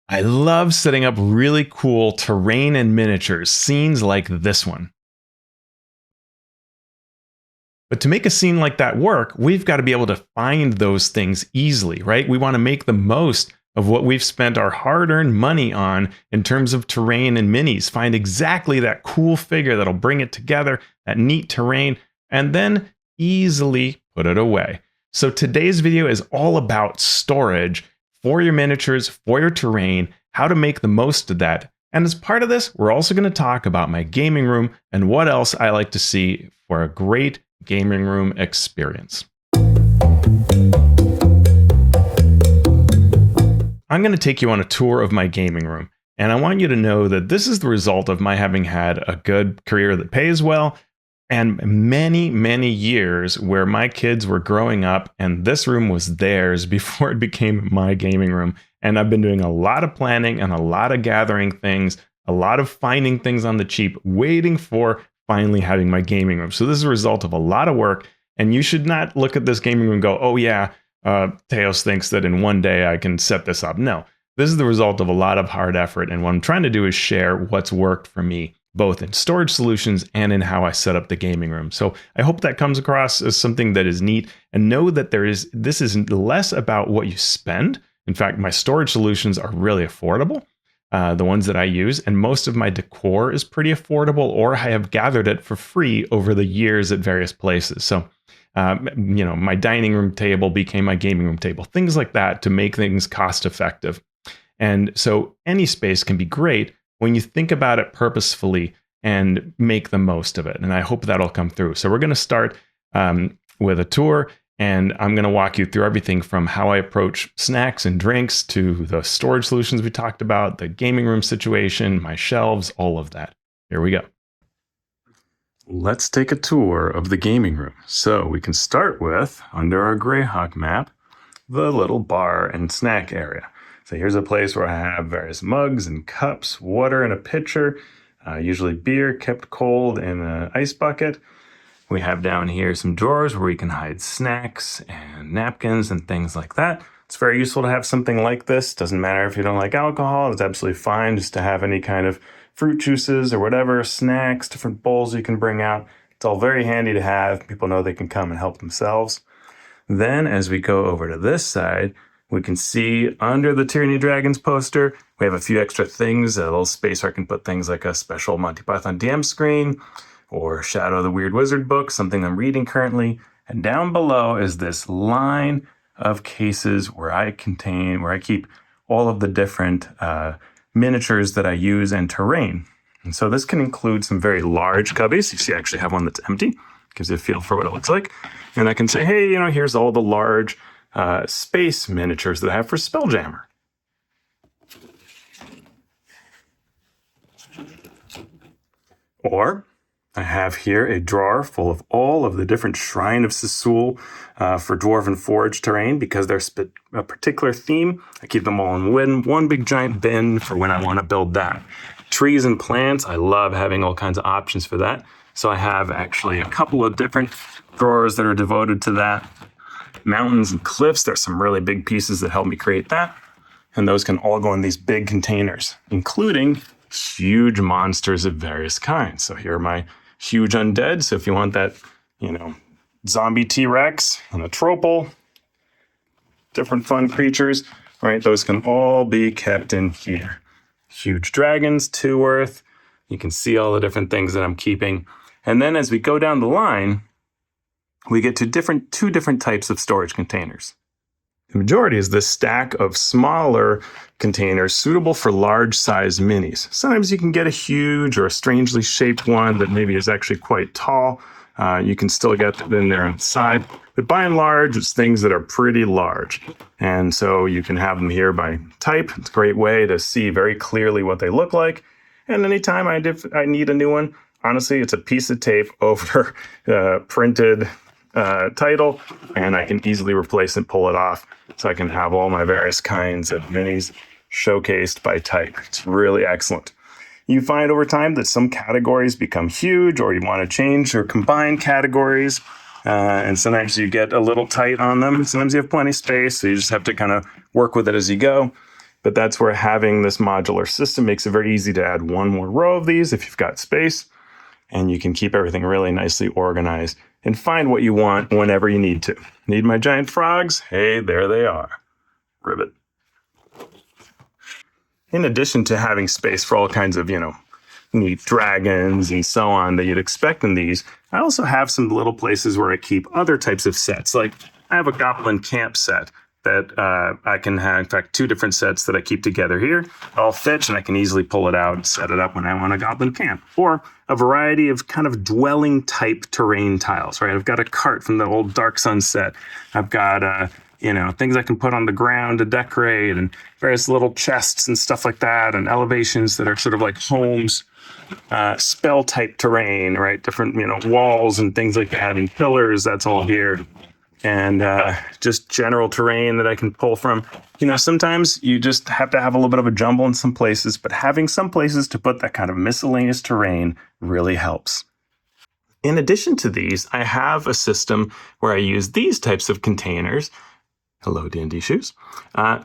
I love setting up really cool terrain and miniatures, scenes like this one. But to make a scene like that work, we've got to be able to find those things easily, right? We want to make the most of what we've spent our hard-earned money on in terms of terrain and minis. Find exactly that cool figure that'll bring it together, that neat terrain, and then easily put it away. So today's video is all about storage for your miniatures, for your terrain, how to make the most of that. And as part of this, we're also going to talk about my gaming room and what else I like to see for a great gaming room experience. I'm going to take you on a tour of my gaming room, and I want you to know that this is the result of my having had a good career that pays well and many, many years where my kids were growing up and this room was theirs before it became my gaming room. And I've been doing a lot of planning and a lot of gathering things, a lot of finding things on the cheap, waiting for finally having my gaming room. So this is a result of a lot of work, and you should not look at this gaming room and go, oh yeah, Teos thinks that in one day I can set this up. No, this is the result of a lot of hard effort, and what I'm trying to do is share what's worked for me, both in storage solutions and in how I set up the gaming room. So I hope that comes across as something that is neat, and know that this is less about what you spend. In fact, my storage solutions are really affordable. The ones that I use, and most of my decor is pretty affordable, or I have gathered it for free over the years at various places. So, my dining room table became my gaming room table, things like that to make things cost effective. And so any space can be great when you think about it purposefully and make the most of it. And I hope that'll come through. So we're going to start with a tour. And I'm going to walk you through everything from how I approach snacks and drinks to the storage solutions we talked about, the gaming room situation, my shelves, all of that. Here we go. Let's take a tour of the gaming room. So we can start with, under our Greyhawk map, the little bar and snack area. So here's a place where I have various mugs and cups, water in a pitcher, usually beer kept cold in an ice bucket. We have down here some drawers where we can hide snacks and napkins and things like that. It's very useful to have something like this. Doesn't matter if you don't like alcohol, it's absolutely fine just to have any kind of fruit juices or whatever, snacks, different bowls you can bring out. It's all very handy to have. People know they can come and help themselves. Then as we go over to this side, we can see under the Tyranny Dragons poster, we have a few extra things, a little space where I can put things like a special Monty Python DM screen, or Shadow of the Weird Wizard book, something I'm reading currently. And down below is this line of cases where I keep all of the different miniatures that I use and terrain. And so this can include some very large cubbies. You see I actually have one that's empty. Gives you a feel for what it looks like. And I can say, hey, here's all the large space miniatures that I have for Spelljammer. Or I have here a drawer full of all of the different Shrine of Sisul for Dwarven Forge terrain, because there's a particular theme. I keep them all in one big giant bin for when I want to build that. Trees and plants, I love having all kinds of options for that. So I have actually a couple of different drawers that are devoted to that. Mountains and cliffs, there's some really big pieces that help me create that. And those can all go in these big containers, including huge monsters of various kinds. So here are my huge undead. So if you want that, zombie T-Rex and a Tropal, different fun creatures, right? Those can all be kept in here. Huge dragons, 2 worth. You can see all the different things that I'm keeping. And then as we go down the line, we get to two different types of storage containers. The majority is this stack of smaller containers suitable for large-sized minis. Sometimes you can get a huge or a strangely shaped one that maybe is actually quite tall. You can still get it in there on the side. But by and large, it's things that are pretty large. And so you can have them here by type. It's a great way to see very clearly what they look like. And anytime I need a new one, honestly, it's a piece of tape over printed title, and I can easily replace and pull it off, so I can have all my various kinds of minis showcased by type. It's really excellent. You find over time that some categories become huge, or you want to change or combine categories, and sometimes you get a little tight on them. Sometimes you have plenty of space, so you just have to kind of work with it as you go. but that's where having this modular system makes it very easy to add one more row of these if you've got space, and you can keep everything really nicely organized and find what you want whenever you need to. Need my giant frogs? Hey, there they are. Ribbit. In addition to having space for all kinds of, neat dragons and so on that you'd expect in these, I also have some little places where I keep other types of sets. Like I have a goblin camp set that I can have, in fact, 2 different sets that I keep together here. All fit, and I can easily pull it out and set it up when I want a goblin camp. Or a variety of kind of dwelling type terrain tiles, right? I've got a cart from the old Dark Sun set. I've got things I can put on the ground to decorate, and various little chests and stuff like that, and elevations that are sort of like homes, spell type terrain, right? Different, walls and things like that, and pillars, that's all here. And just general terrain that I can pull from. Sometimes you just have to have a little bit of a jumble in some places, but having some places to put that kind of miscellaneous terrain really helps. In addition to these, I have a system where I use these types of containers, hello D&D shoes,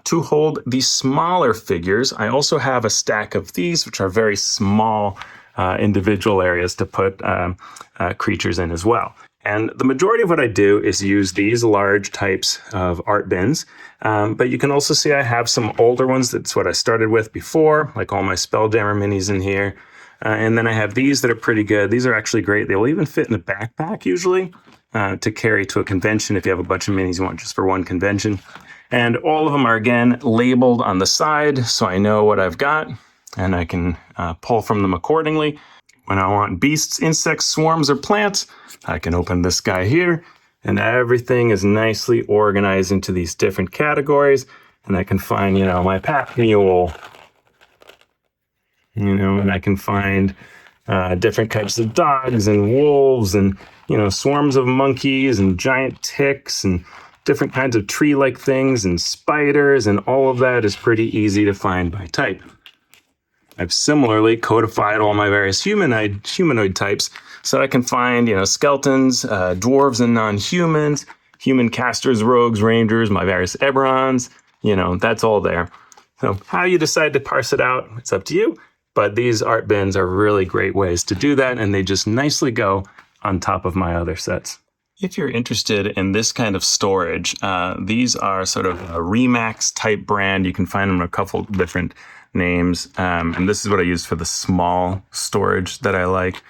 to hold the smaller figures. I also have a stack of these, which are very small individual areas to put creatures in as well. And the majority of what I do is use these large types of art bins. But you can also see I have some older ones. That's what I started with before, like all my Spelljammer minis in here. And then I have these that are pretty good. These are actually great. They will even fit in a backpack usually to carry to a convention if you have a bunch of minis you want just for one convention. And all of them are, again, labeled on the side, so I know what I've got, and I can pull from them accordingly. When I want beasts, insects, swarms, or plants, I can open this guy here, and everything is nicely organized into these different categories. And I can find, my pack mule, and I can find different types of dogs and wolves and, swarms of monkeys and giant ticks and different kinds of tree-like things and spiders, and all of that is pretty easy to find by type. I've similarly codified all my various humanoid types so that I can find, skeletons, dwarves and non-humans, human casters, rogues, rangers, my various Eberons, that's all there. So how you decide to parse it out, it's up to you. But these art bins are really great ways to do that, and they just nicely go on top of my other sets. If you're interested in this kind of storage, these are sort of a Remax type brand. You can find them in a couple different names. And this is what I use for the small storage that I like.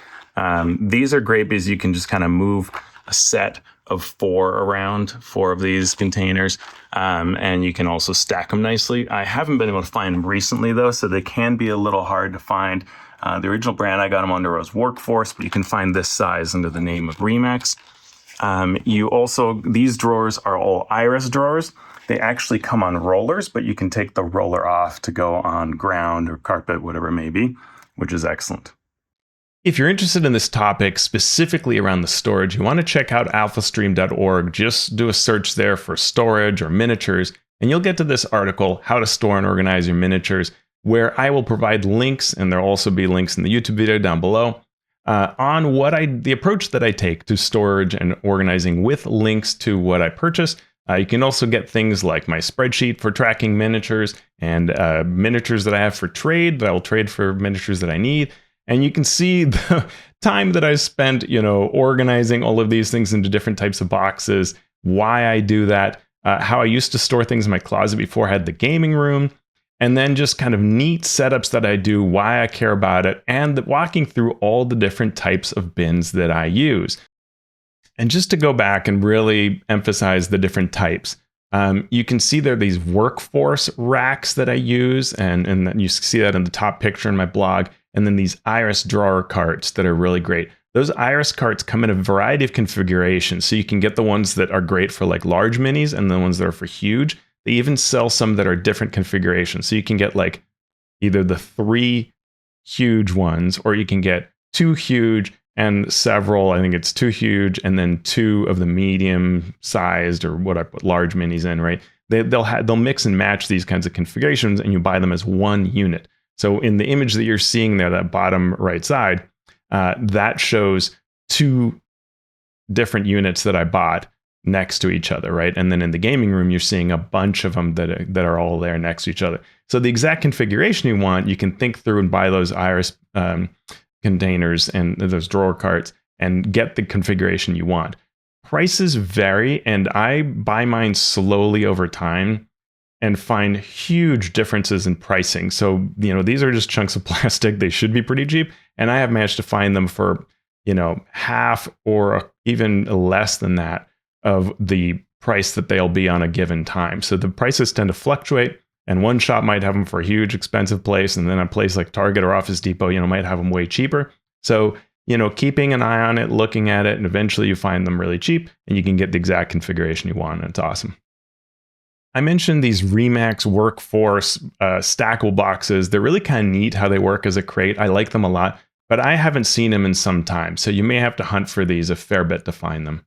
These are great because you can just kind of move a set of 4 around, 4 of these containers. And you can also stack them nicely. I haven't been able to find them recently though, so they can be a little hard to find. The original brand I got them under was Workforce, but you can find this size under the name of Remax. These drawers are all iris drawers. They actually come on rollers, but you can take the roller off to go on ground or carpet, whatever it may be, which is excellent. If you're interested in this topic, specifically around the storage, you want to check out alphastream.org. Just do a search there for storage or miniatures, and you'll get to this article, How to Store and Organize Your Miniatures, where I will provide links, and there'll also be links in the YouTube video down below, on the approach that I take to storage and organizing with links to what I purchase. You can also get things like my spreadsheet for tracking miniatures and miniatures that I have for trade, that I will trade for miniatures that I need. And you can see the time that I spent, organizing all of these things into different types of boxes, why I do that, how I used to store things in my closet before I had the gaming room, and then just kind of neat setups that I do, why I care about it, and walking through all the different types of bins that I use. And just to go back and really emphasize the different types, you can see there are these workforce racks that I use, and you see that in the top picture in my blog, and then these iris drawer carts that are really great. Those iris carts come in a variety of configurations, so you can get the ones that are great for like large minis and the ones that are for huge. They even sell some that are different configurations, so you can get like either the 3 huge ones, or you can get 2 huge and several, I think it's 2 huge, and then 2 of the medium sized, or what I put large minis in, right? They'll mix and match these kinds of configurations, and you buy them as one unit. So in the image that you're seeing there, that bottom right side, that shows 2 different units that I bought. next to each other, right? And then in the gaming room, you're seeing a bunch of them that are all there next to each other. So the exact configuration you want, you can think through and buy those iris containers and those drawer carts and get the configuration you want. Prices vary, and I buy mine slowly over time and find huge differences in pricing. So, these are just chunks of plastic. They should be pretty cheap. And I have managed to find them for, half or even less than that of the price that they'll be on a given time. So the prices tend to fluctuate, and one shop might have them for a huge expensive place, and then a place like Target or Office Depot, might have them way cheaper. So, keeping an eye on it, looking at it, and eventually you find them really cheap and you can get the exact configuration you want, and it's awesome. I mentioned these Remax Workforce stackable boxes. They're really kind of neat how they work as a crate. I like them a lot, but I haven't seen them in some time, so you may have to hunt for these a fair bit to find them.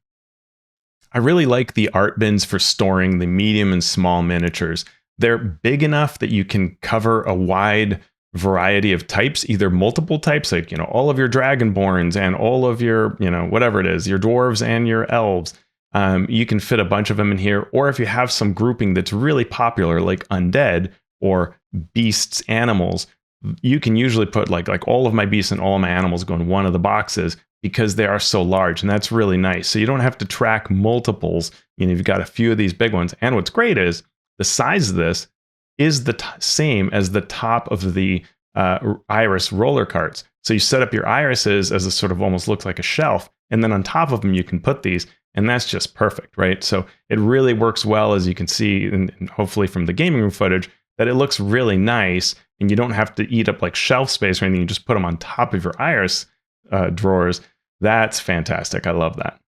I really like the art bins for storing the medium and small miniatures. They're big enough that you can cover a wide variety of types, either multiple types, like, all of your Dragonborns and all of your, whatever it is, your dwarves and your elves. You can fit a bunch of them in here. Or if you have some grouping that's really popular, like undead or beasts, animals, you can usually put like all of my beasts and all of my animals go in one of the boxes because they are so large, and that's really nice. So you don't have to track multiples. You've got a few of these big ones. And what's great is the size of this is the same as the top of the iris roller carts. So you set up your irises as a sort of almost looks like a shelf, and then on top of them you can put these, and that's just perfect, right? So it really works well, as you can see, and hopefully from the gaming room footage, that it looks really nice, and you don't have to eat up like shelf space or anything. You just put them on top of your iris drawers. That's fantastic. I love that.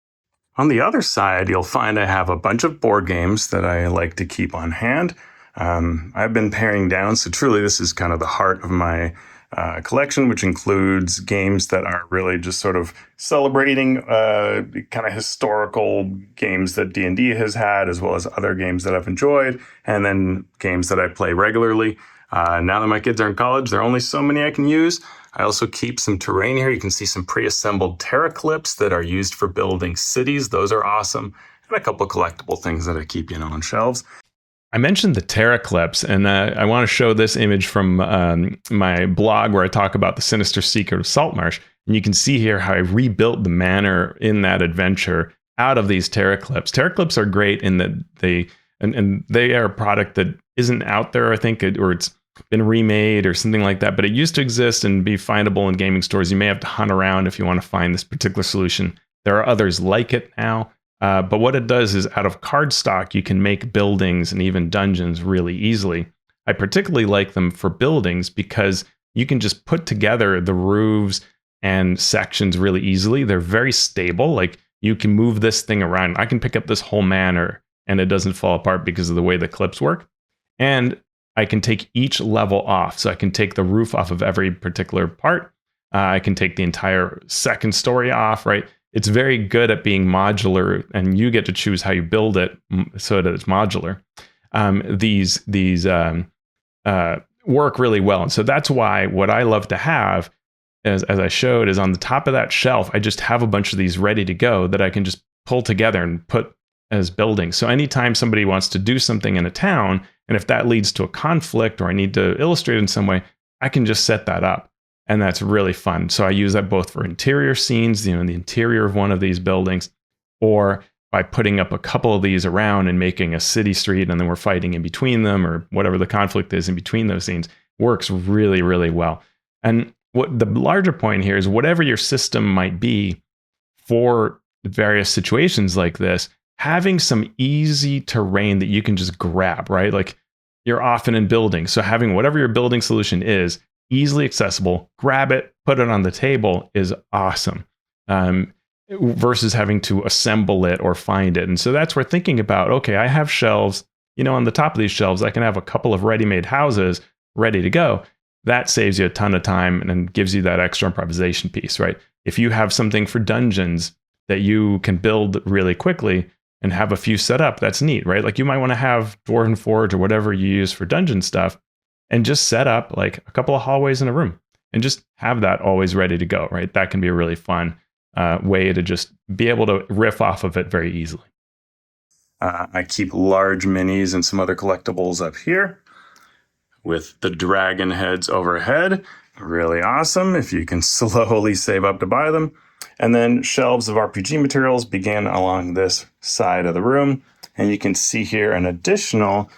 On the other side, you'll find I have a bunch of board games that I like to keep on hand. I've been paring down, so truly this is kind of the heart of my collection, which includes games that are really just sort of celebrating kind of historical games that D&D has had, as well as other games that I've enjoyed, and then games that I play regularly. Now that my kids are in college, there are only so many I can use. I also keep some terrain here. You can see some pre-assembled Terra clips that are used for building cities. Those are awesome. And a couple of collectible things that I keep, on shelves. I mentioned the Terra clips, and I want to show this image from my blog where I talk about the sinister secret of Saltmarsh. And you can see here how I rebuilt the manor in that adventure out of these Terra clips. Terra clips are great in that they are a product that isn't out there, I think, or it's been remade or something like that, but it used to exist and be findable in gaming stores. You may have to hunt around if you want to find this particular solution. There are others like it now, but what it does is out of cardstock, you can make buildings and even dungeons really easily. I particularly like them for buildings because you can just put together the roofs and sections really easily. They're very stable. Like, you can move this thing around. I can pick up this whole manor and it doesn't fall apart because of the way the clips work. And I can take each level off. So I can take the roof off of every particular part. I can take the entire second story off, right? It's very good at being modular, and you get to choose how you build it so that it's modular. These work really well. And so that's why what I love to have, as I showed, is on the top of that shelf, I just have a bunch of these ready to go that I can just pull together and put as buildings. So anytime somebody wants to do something in a town, and if that leads to a conflict or I need to illustrate in some way, I can just set that up. And that's really fun. So I use that both for interior scenes, in the interior of one of these buildings, or by putting up a couple of these around and making a city street, and then we're fighting in between them, or whatever the conflict is in between those scenes. Works really, really well. And what the larger point here is, whatever your system might be for various situations like this, having some easy terrain that you can just grab, right? Like, you're often in buildings. So having whatever your building solution is easily accessible, grab it, put it on the table is awesome. Versus having to assemble it or find it. And so that's where thinking about, okay, I have shelves, on the top of these shelves, I can have a couple of ready-made houses ready to go. That saves you a ton of time and gives you that extra improvisation piece, right? If you have something for dungeons that you can build really quickly and have a few set up, that's neat, right? Like, you might want to have Dwarven Forge or whatever you use for dungeon stuff and just set up like a couple of hallways in a room and just have that always ready to go, right? That can be a really fun way to just be able to riff off of it very easily. I keep large minis and some other collectibles up here with the dragon heads overhead. Really awesome if you can slowly save up to buy them. And then shelves of RPG materials begin along this side of the room. And you can see here an additional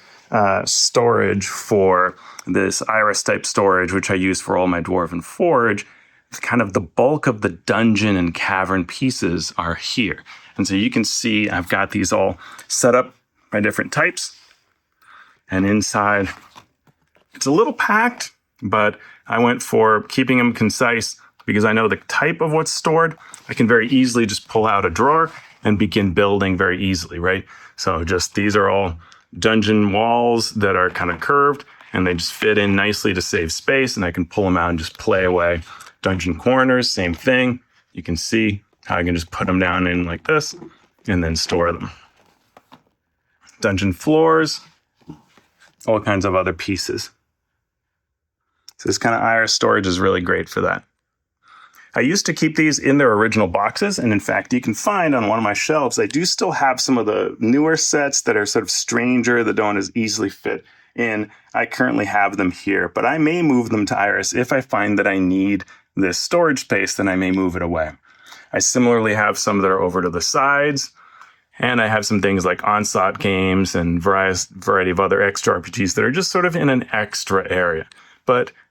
storage for this iris type storage, which I use for all my Dwarven Forge. Kind of the bulk of the dungeon and cavern pieces are here. And so you can see I've got these all set up by different types. And inside, it's a little packed, but I went for keeping them concise because I know the type of what's stored. I can very easily just pull out a drawer and begin building very easily, right? So just these are all dungeon walls that are kind of curved and they just fit in nicely to save space, and I can pull them out and just play away. Dungeon corners, same thing. You can see how I can just put them down in like this and then store them. Dungeon floors, all kinds of other pieces. So this kind of iris storage is really great for that. I used to keep these in their original boxes, and in fact, you can find on one of my shelves, I do still have some of the newer sets that are sort of stranger, that don't as easily fit in. I currently have them here, but I may move them to iris if I find that I need this storage space, then I may move it away. I similarly have some that are over to the sides, and I have some things like Onslaught games and variety of other extra RPGs that are just sort of in an extra area.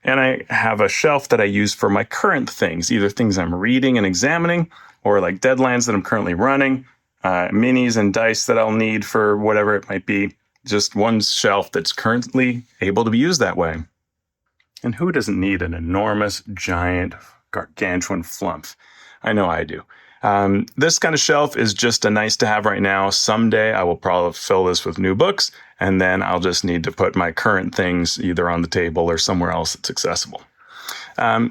And I have a shelf that I use for my current things, either things I'm reading and examining, or like Deadlands that I'm currently running, minis and dice that I'll need for whatever it might be. Just one shelf that's currently able to be used that way. And who doesn't need an enormous, giant, gargantuan flump? I know I do. This kind of shelf is just a nice to have right now. Someday I will probably fill this with new books, and then I'll just need to put my current things either on the table or somewhere else that's accessible.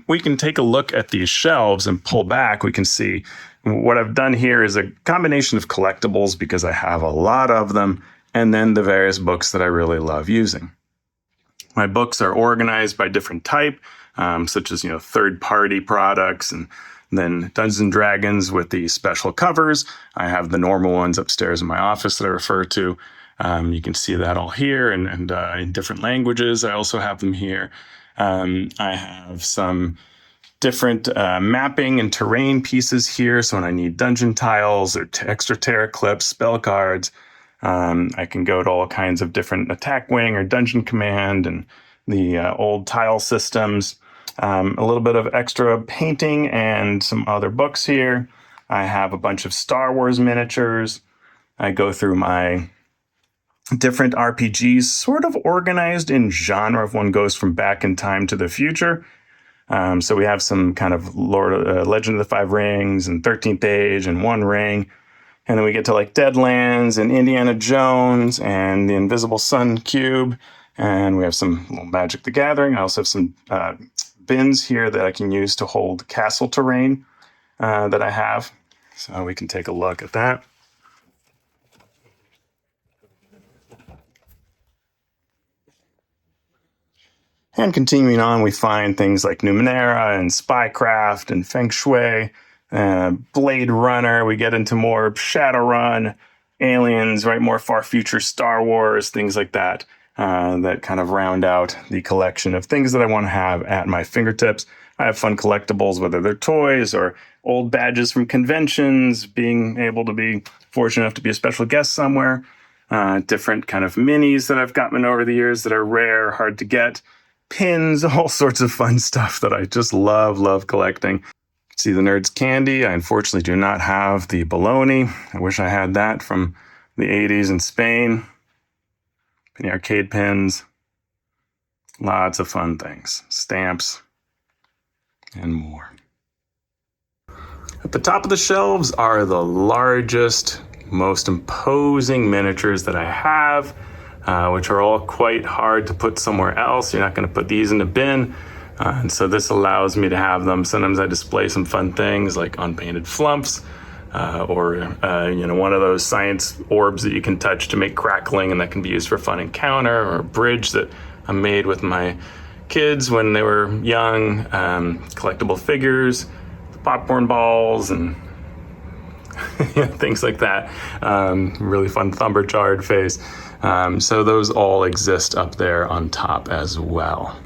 We can take a look at these shelves and pull back. We can see what I've done here is a combination of collectibles because I have a lot of them, and then the various books that I really love using. My books are organized by different type, such as third-party products, and then Dungeons and Dragons with the special covers. I have the normal ones upstairs in my office that I refer to. You can see that all here, and in different languages. I also have them here. I have some different mapping and terrain pieces here. So when I need dungeon tiles or extra terra clips, spell cards, I can go to all kinds of different attack wing or dungeon command and the old tile systems. A little bit of extra painting and some other books here. I have a bunch of Star Wars miniatures. I go through my different RPGs, sort of organized in genre if one goes from back in time to the future. So we have some kind of Legend of the Five Rings and 13th Age and One Ring. And then we get to like Deadlands and Indiana Jones and the Invisible Sun Cube. And we have some little Magic the Gathering. I also have some bins here that I can use to hold castle terrain that I have. So we can take a look at that. And continuing on, we find things like Numenera and Spycraft and Feng Shui, Blade Runner. We get into more Shadowrun, Aliens, right? More far future Star Wars, things like that. That kind of round out the collection of things that I want to have at my fingertips. I have fun collectibles, whether they're toys or old badges from conventions, being able to be fortunate enough to be a special guest somewhere, different kind of minis that I've gotten over the years that are rare, hard to get, pins, all sorts of fun stuff that I just love collecting. See the Nerds candy. I unfortunately do not have the bologna. I wish I had that from the 80s in Spain. Penny arcade pins, lots of fun things, stamps, and more. At the top of the shelves are the largest, most imposing miniatures that I have, which are all quite hard to put somewhere else. You're not going to put these in a bin. And so this allows me to have them. Sometimes I display some fun things like unpainted flumps, or one of those science orbs that you can touch to make crackling, and that can be used for fun encounter, or a bridge that I made with my kids when they were young, collectible figures, popcorn balls, and things like that. Really fun Thumberchard face. So those all exist up there on top as well.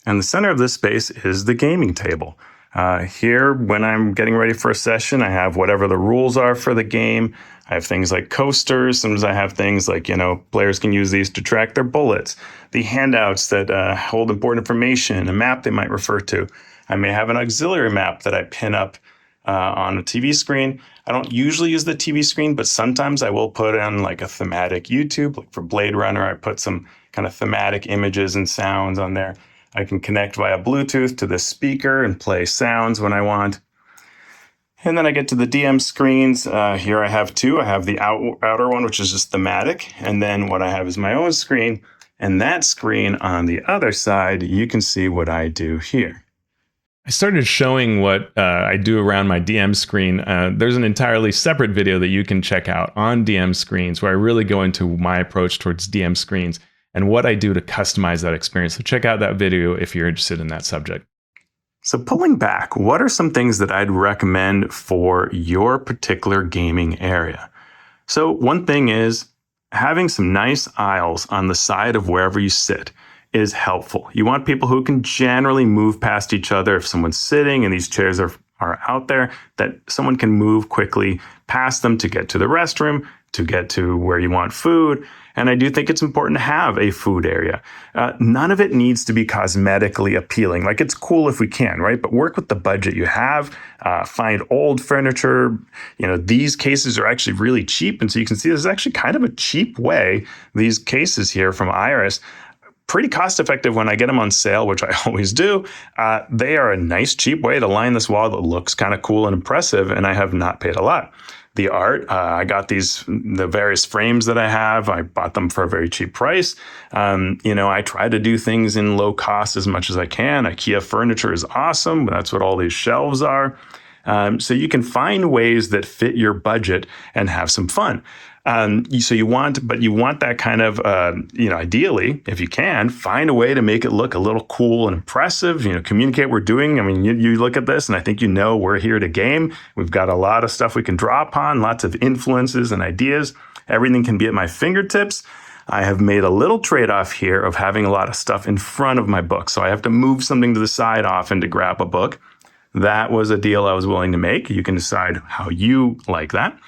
And the center of this space is the gaming table. Here, when I'm getting ready for a session, I have whatever the rules are for the game. I have things like coasters. Sometimes I have things like, players can use these to track their bullets, the handouts that hold important information, a map they might refer to. I may have an auxiliary map that I pin up on a TV screen. I don't usually use the TV screen, but sometimes I will put in like a thematic YouTube. Like for Blade Runner, I put some kind of thematic images and sounds on there. I can connect via Bluetooth to the speaker and play sounds when I want. And then I get to the DM screens. Here I have two. I have the outer one, which is just thematic. And then what I have is my own screen. And that screen on the other side, you can see what I do here. I started showing what I do around my DM screen. There's an entirely separate video that you can check out on DM screens where I really go into my approach towards DM screens and what I do to customize that experience. So check out that video if you're interested in that subject. So pulling back, what are some things that I'd recommend for your particular gaming area? So one thing is having some nice aisles on the side of wherever you sit is helpful. You want people who can generally move past each other. If someone's sitting and these chairs are out there, that someone can move quickly past them to get to the restroom, to get to where you want food. And I do think it's important to have a food area. None of it needs to be cosmetically appealing. Like, it's cool if we can, right? But work with the budget you have. Find old furniture. These cases are actually really cheap. And so you can see this is actually kind of a cheap way. These cases here from Iris, pretty cost effective when I get them on sale, which I always do. They are a nice, cheap way to line this wall that looks kind of cool and impressive. And I have not paid a lot. The art, I got the various frames that I have. I bought them for a very cheap price. I try to do things in low cost as much as I can. IKEA furniture is awesome. That's what all these shelves are. So you can find ways that fit your budget and have some fun. You want that kind of, ideally, if you can, find a way to make it look a little cool and impressive, communicate what we're doing. I mean, you look at this and I think we're here to game. We've got a lot of stuff we can draw upon, lots of influences and ideas. Everything can be at my fingertips. I have made a little trade-off here of having a lot of stuff in front of my book. So I have to move something to the side often to grab a book. That was a deal I was willing to make. You can decide how you like that.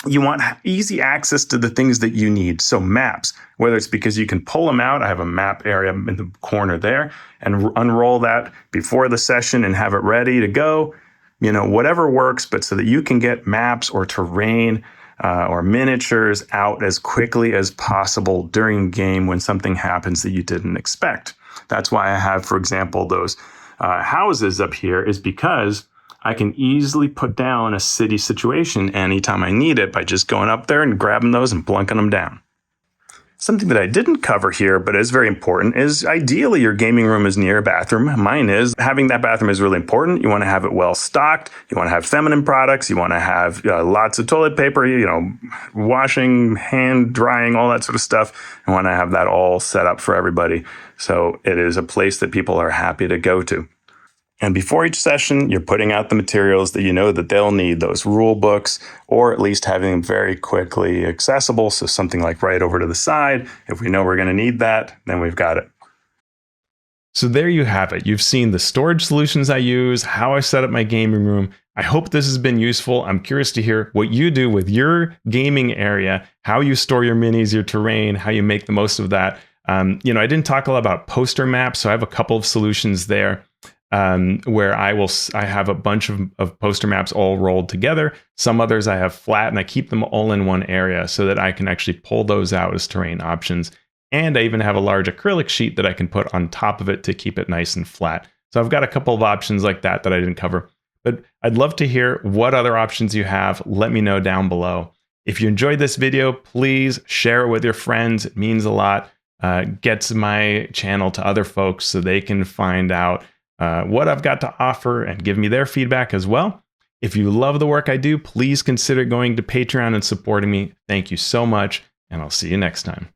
You want easy access to the things that you need. So maps, whether it's because you can pull them out. I have a map area in the corner there and unroll that before the session and have it ready to go. Whatever works, but so that you can get maps or terrain or miniatures out as quickly as possible during game when something happens that you didn't expect. That's why I have, for example, those houses up here, is because I can easily put down a city situation anytime I need it by just going up there and grabbing those and plunking them down. Something that I didn't cover here, but is very important, is ideally your gaming room is near a bathroom. Mine is. Having that bathroom is really important. You want to have it well stocked. You want to have feminine products. You want to have lots of toilet paper, washing, hand drying, all that sort of stuff. You want to have that all set up for everybody. So it is a place that people are happy to go to. And before each session, you're putting out the materials that you know that they'll need, those rule books, or at least having them very quickly accessible. So something like right over to the side. If we know we're going to need that, then we've got it. So there you have it. You've seen the storage solutions I use, how I set up my gaming room. I hope this has been useful. I'm curious to hear what you do with your gaming area, how you store your minis, your terrain, how you make the most of that. I didn't talk a lot about poster maps, so I have a couple of solutions there. Where I have a bunch of poster maps all rolled together. Some others I have flat, and I keep them all in one area so that I can actually pull those out as terrain options. And I even have a large acrylic sheet that I can put on top of it to keep it nice and flat. So I've got a couple of options like that I didn't cover. But I'd love to hear what other options you have. Let me know down below. If you enjoyed this video, please share it with your friends. It means a lot. Gets my channel to other folks so they can find out what I've got to offer and give me their feedback as well. If you love the work I do, please consider going to Patreon and supporting me. Thank you so much, and I'll see you next time.